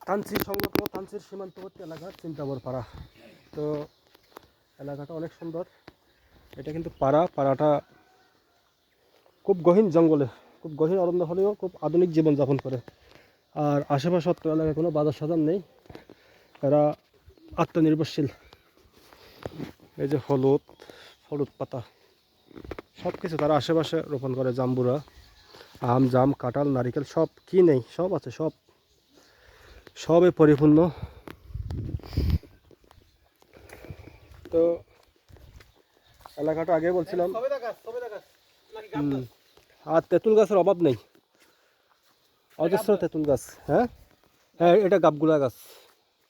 তানচির সংলগ্ন তানচির সীমান্তবর্তী এলাকা চিন্তাবর পাড়া। তো এলাকাটা অনেক সুন্দর। এটা কিন্তু পাড়াটা খুব গহীন জঙ্গলে, খুব গহীন অরণ্য হলেও খুব আধুনিক জীবনযাপন করে। আর আশেপাশে অত্র এলাকায় কোনো বাজার সাজার নেই, এরা আত্মনির্ভরশীল। এই যে হলুদ পাতা সব কিছু তারা আশেপাশে রোপণ করে, জাম্বুরা, আম, জাম, কাঁঠাল, নারিকেল সব কি নেই, সব আছে, সবে পরিপূর্ণ। তো এলাকাটা আগে বলছিলাম, আর তেঁতুল গাছের অভাব নেই, অজস্র তেঁতুল গাছ। হ্যাঁ হ্যাঁ, এটা গাবগুলা গাছ,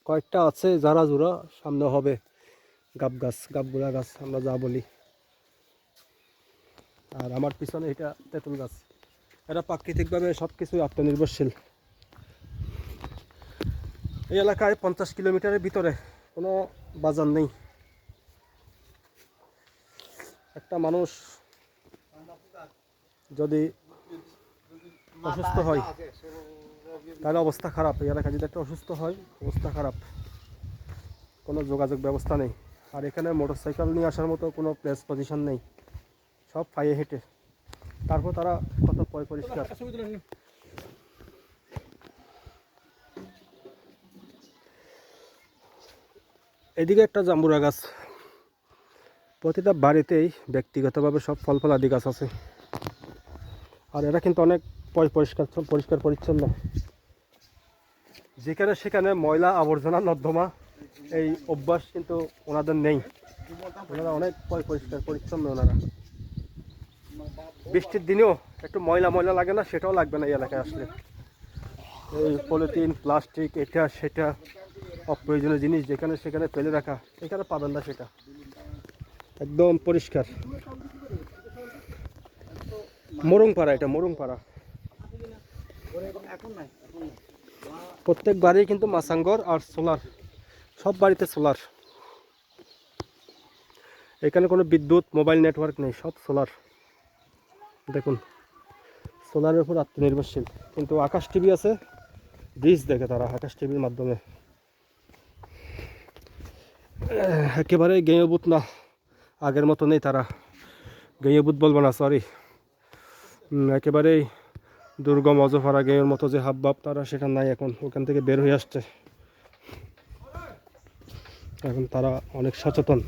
কয়েকটা আছে যারা জোড়া, সামনে হবে গাবগুলা গাছ আমরা যা বলি। আর আমার পিছনে এটা তেঁতুল গাছ। এরা প্রাকৃতিকভাবে সব কিছুই আত্মনির্ভরশীল। এই এলাকায় 50 কিলোমিটারের ভিতরে কোনো বাজার নেই। একটা মানুষ যদি অসুস্থ হয় তাহলে অবস্থা খারাপ। এই এলাকায় যদি একটা অসুস্থ হয় অবস্থা খারাপ, কোনো যোগাযোগ ব্যবস্থা নেই। আর এখানে মোটরসাইকেল নিয়ে আসার মতো কোনো প্লেস পজিশন নেই, সব পায়ে হেঁটে। তারপর তারা কত পরিষ্কার। এদিকে একটা জাম্বুরা গাছ। প্রতিটা বাড়িতেই ব্যক্তিগতভাবে সব ফলাদি গাছ আছে। আর এরা কিন্তু অনেক পরিষ্কার পরিচ্ছন্ন। যেখানে সেখানে ময়লা আবর্জনা নর্দমা এই অভ্যাস কিন্তু ওনাদের নেই। ওনারা অনেক পরিষ্কার পরিচ্ছন্ন। ওনারা বৃষ্টির দিনেও একটু ময়লা লাগে না, সেটাও লাগবে না এই এলাকায় আসলে। এই পলিথিন, প্লাস্টিক, এটা সেটা অপ্রয়োজনীয় জিনিস যেখানে সেখানে ফেলে রাখা, এখানে পাবেন না। সেটা একদম পরিষ্কার। মোরংপাড়া, এটা মোরংপাড়া। প্রত্যেক বাড়ি কিন্তু মাসাঙ্গর আর সোলার, সব বাড়িতে সোলার। এখানে কোনো বিদ্যুৎ, মোবাইল নেটওয়ার্ক নেই, সব সোলার। দেখুন, সোলারের উপর আত্মনির্ভরশীল। কিন্তু আকাশ টিভি আছে, ব্রিজ দেখে তারা আকাশ টিভির মাধ্যমে। একেবারে গেঁয়বুত না, আগের মতো নেই তারা। গেঁয়বুত বলবো না, সরি, একেবারেই দুর্গম অজপাড়া গেঁয়ের মতো যে হাবভাব তারা, সেটা নাই এখন। ওখান থেকে বের হয়ে আসছে এখন, তারা অনেক সচেতন।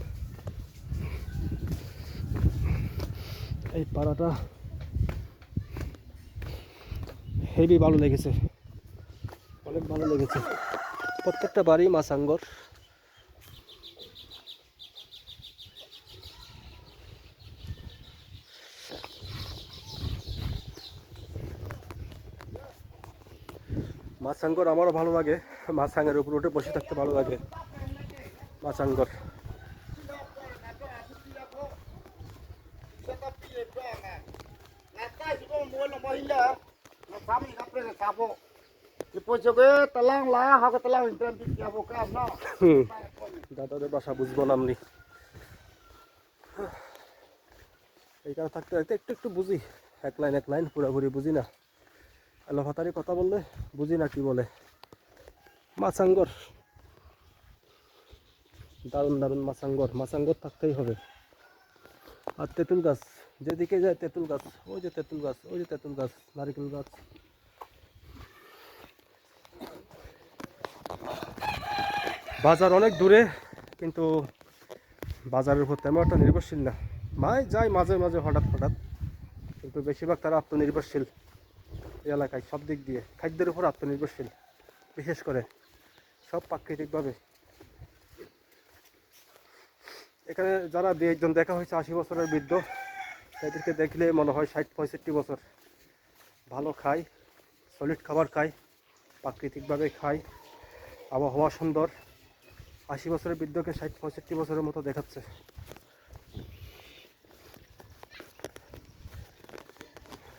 এই পাড়াটা হেভি ভালো লেগেছে, অনেক ভালো লেগেছে। প্রত্যেকটা বাড়ি মাসাঙ্গর। মাসাঙ্গর আমারও ভালো লাগে, মাসাঙ্গের উপর উঠে বসে থাকতে ভালো লাগে। মাসাঙ্গর দাদাদের বাসা বুঝবো না আমি, এইখানে থাকতে থাকতে একটু বুঝি, এক লাইন পুরোপুরি বুঝি না। এলোফাতারি কথা বললে বুঝি না কি বলে। মাসাঙ্গর দারুণ মাসাঙ্গর থাকতেই হবে। আর তেঁতুল গাছ, যেদিকে যায় তেঁতুল গাছ, ওই যে তেঁতুল গাছ, নারিকেল গাছ। বাজার অনেক দূরে, কিন্তু বাজারের উপর তেমন একটা নির্ভরশীল না। যায় মাঝে মাঝে হঠাৎ, কিন্তু বেশিরভাগ তারা আত্মনির্ভরশীল। এই এলাকায় সব দিক দিয়ে খাদ্যের উপর আত্মনির্ভরশীল, বিশেষ করে সব প্রাকৃতিকভাবে। এখানে যারা দু একজন দেখা হয়েছে 80 বছরের বৃদ্ধ, এদেরকে দেখলে মনে হয় 60-65 বছর। ভালো খায়, সলিড খাবার খায়, প্রাকৃতিকভাবে খায়, আবহাওয়া সুন্দর। 80 বছরের বৃদ্ধকে 60-65 বছরের মতো দেখাচ্ছে।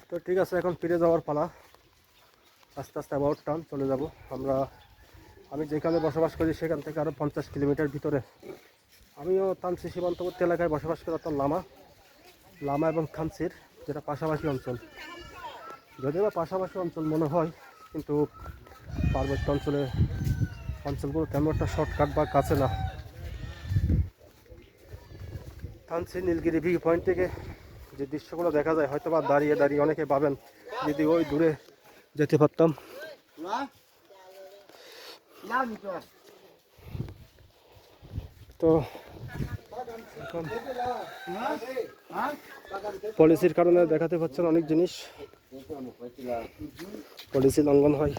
তো ঠিক আছে, এখন ফিরে যাওয়ার পালা। আস্তে আস্তে অ্যাবাউট টাউন চলে যাব আমরা। আমি যেখানে বসবাস করি সেখান থেকে আরও 50 কিলোমিটার ভিতরে। আমিও তানচি সীমান্তবর্তী এলাকায় বসবাস করতাম, লামা এবং থানচির, যেটা পাশাপাশি অঞ্চল। যদিও বা পাশাপাশি অঞ্চল মনে হয়, কিন্তু পার্বত্য অঞ্চলগুলো তেমন একটা শর্টকাট বা কাছে না। থানচি নীলগিরি ভিউ পয়েন্ট থেকে যে দৃশ্যগুলো দেখা যায়, হয়তো বা দাঁড়িয়ে দাঁড়িয়ে অনেকে ভাবেন যদি ওই দূরে যেতে পারতাম। তো এখন পলিসির কারণে দেখাতে পাচ্ছেন অনেক জিনিস, পলিসি লঙ্ঘন হয়,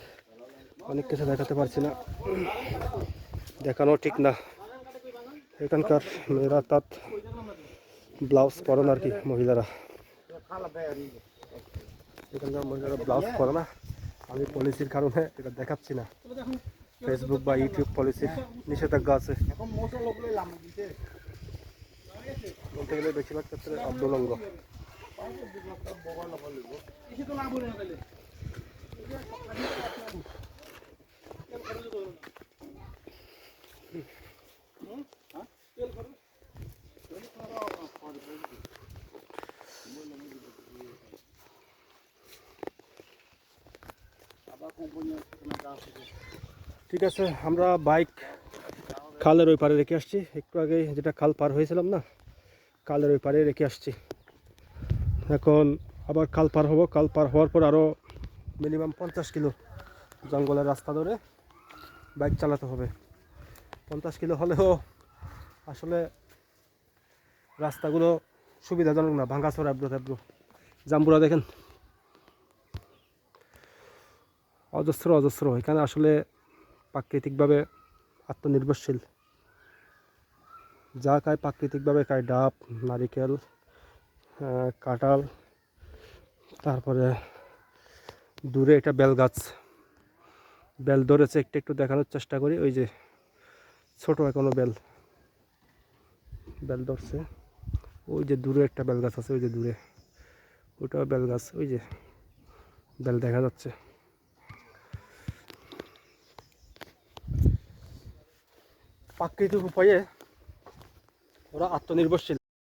অনেক কিছু দেখাতে পারছি না, দেখানো ঠিক না। এখানকার মেয়েরা তাঁত ব্লাউজ পরেন আর কি, মহিলারা এখানকার মহিলারা ব্লাউজ পরে না। আমি পলিসির কারণে এটা দেখাচ্ছি না, ফেসবুক বা ইউটিউব পলিসির নিষেধাজ্ঞা আছে, বলতে গেলে বেশিরভাগ ক্ষেত্রে অবলঙ্গ। ঠিক আছে, আমরা বাইক খালের ওই পারে রেখে আসছি, একটু আগে যেটা খাল পার হয়েছিলাম না, খালের ওই পারে রেখে আসছি। এখন আবার খাল পার হব, খাল পার হওয়ার পর আরও মিনিমাম 50 কিলো জঙ্গলের রাস্তা ধরে বাইক চালাতে হবে। 50 কিলো হলেও আসলে রাস্তাগুলো সুবিধাজনক না, ভাঙাচোরা এবড়ো থেবড়ো। জাম্বুরা দেখেন অজস্র অজস্র। এখানে আসলে প্রাকৃতিকভাবে আত্মনির্ভরশীল, যা খায় প্রাকৃতিকভাবে খায়, ডাব, নারিকেল, কাঁঠাল, তারপরে দূরে এটা বেল গাছ, বেল ধরেছে, একটু একটু দেখানোর চেষ্টা করি। ওই যে ছোট এখনো বেল বেল ধরছে, ওই যে দূরে একটা বেল গাছ আছে, ওই যে দূরে ওটাও বেল গাছ, ওই যে বেল দেখা যাচ্ছে। প্রাকৃতিক উপায়ে ওরা আত্মনির্ভরশীল।